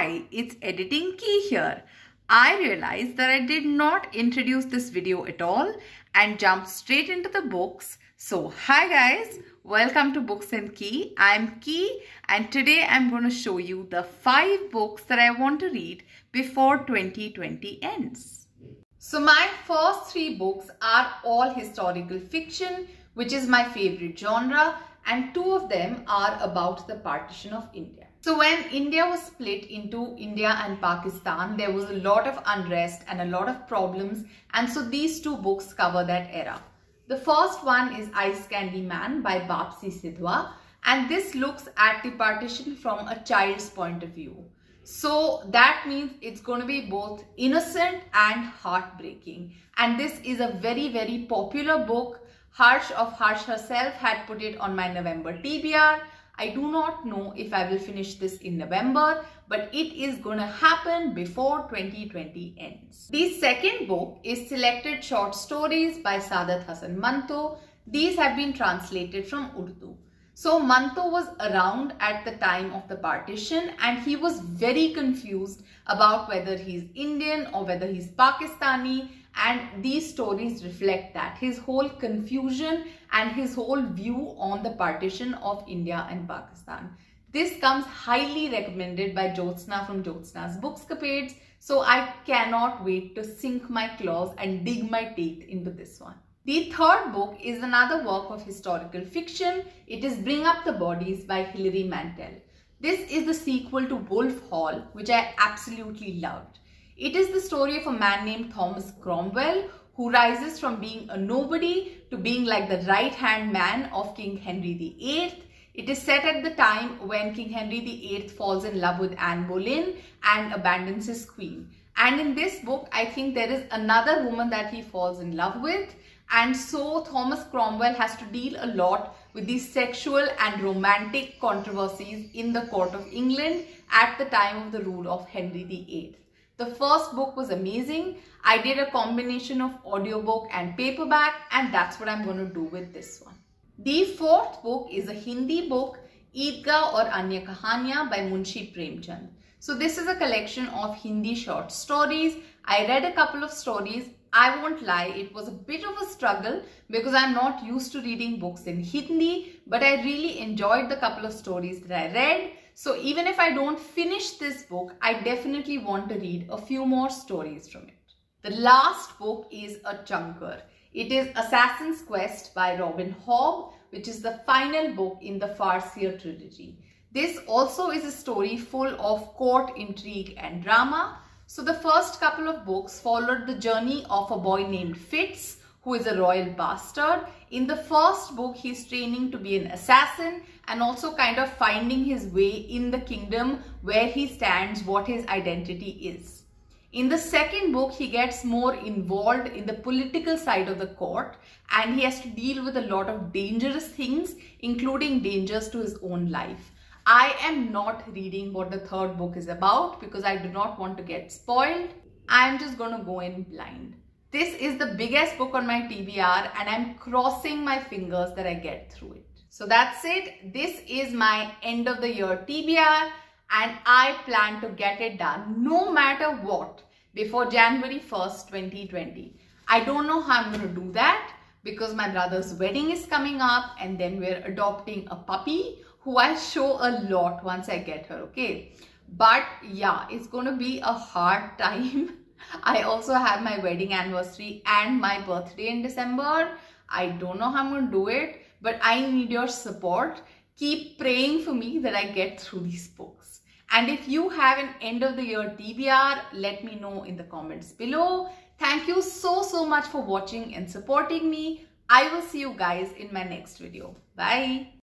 Hi, it's Editing Key here. I realized that I did not introduce this video at all and jumped straight into the books. So hi guys, welcome to Books and Key. I'm Key and today I'm going to show you the 5 books that I want to read before 2020 ends. So my first 3 books are all historical fiction, which is my favorite genre, and 2 of them are about the partition of India. So when India was split into India and Pakistan, there was a lot of unrest and a lot of problems, and so these 2 books cover that era. The first one is Ice Candy Man by Bapsi Sidhwa, and this looks at the partition from a child's point of view. So that means it's going to be both innocent and heartbreaking, and this is a very popular book. Harsh of Harsh herself had put it on my November TBR. I do not know if I will finish this in November, but it is gonna happen before 2020 ends. The second book is Selected Short Stories by Saadat Hasan Manto. These have been translated from Urdu. So Manto was around at the time of the partition and he was very confused about whether he's Indian or whether he's Pakistani, and these stories reflect that, his whole confusion and his whole view on the partition of India and Pakistan. This comes highly recommended by Jyotsna from Jyotsna's Bookscapades, so I cannot wait to sink my claws and dig my teeth into this one. The third book is another work of historical fiction. It is Bring Up the Bodies by Hilary Mantel. This is the sequel to Wolf Hall, which I absolutely loved. It is the story of a man named Thomas Cromwell who rises from being a nobody to being like the right-hand man of King Henry VIII. It is set at the time when King Henry VIII falls in love with Anne Boleyn and abandons his queen. And in this book, I think there is another woman that he falls in love with. And so Thomas Cromwell has to deal a lot with these sexual and romantic controversies in the court of England at the time of the rule of Henry VIII. The first book was amazing. I did a combination of audiobook and paperback, and that's what I'm going to do with this one. The fourth book is a Hindi book, Eidgah or Anya Kahaniyan by Munshi Premchand. So this is a collection of Hindi short stories. I read a couple of stories. I won't lie, it was a bit of a struggle because I'm not used to reading books in Hindi, but I really enjoyed the couple of stories that I read. So even if I don't finish this book, I definitely want to read a few more stories from it. The last book is a chunker. It is Assassin's Quest by Robin Hobb, which is the final book in the Farseer trilogy. This also is a story full of court intrigue and drama. So the first couple of books followed the journey of a boy named Fitz, who is a royal bastard. In the first book, he's training to be an assassin and also kind of finding his way in the kingdom, where he stands, what his identity is. In the second book, he gets more involved in the political side of the court and he has to deal with a lot of dangerous things, including dangers to his own life. I am not reading what the third book is about because I do not want to get spoiled. I am just going to go in blind. This is the biggest book on my TBR and I'm crossing my fingers that I get through it. So that's it. This is my end of the year TBR and I plan to get it done no matter what before January 1st, 2020. I don't know how I'm going to do that because my brother's wedding is coming up and then we're adopting a puppy who I'll show a lot once I get her, okay? But yeah, it's going to be a hard time. I also have my wedding anniversary and my birthday in December. I don't know how I'm going to do it, but I need your support. Keep praying for me that I get through these books. And if you have an end of the year TBR, let me know in the comments below. Thank you so much for watching and supporting me. I will see you guys in my next video. Bye.